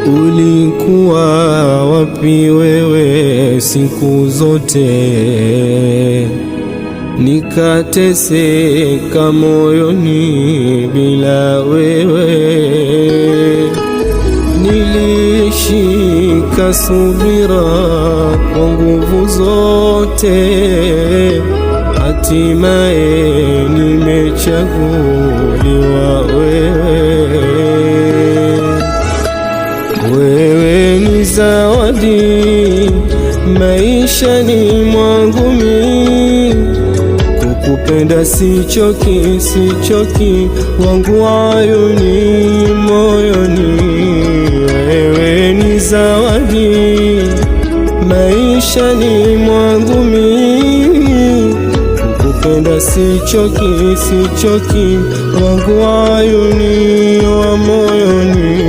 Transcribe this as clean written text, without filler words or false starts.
ulikuwa wapi wewe siku zote? Nikateseka moyoni bila wewe. Nilishika subira kwa nguvu zote, hatimaye nimechaguliwa wewe. Wewe ni zawadi maishani mwangu mimi, kukupenda sichoki, sichoki, wangu ayuni moyoni. Wewe ni zawadi maishani mwangu mimi, kukupenda sichoki, sichoki, wangu ayuni wa moyoni.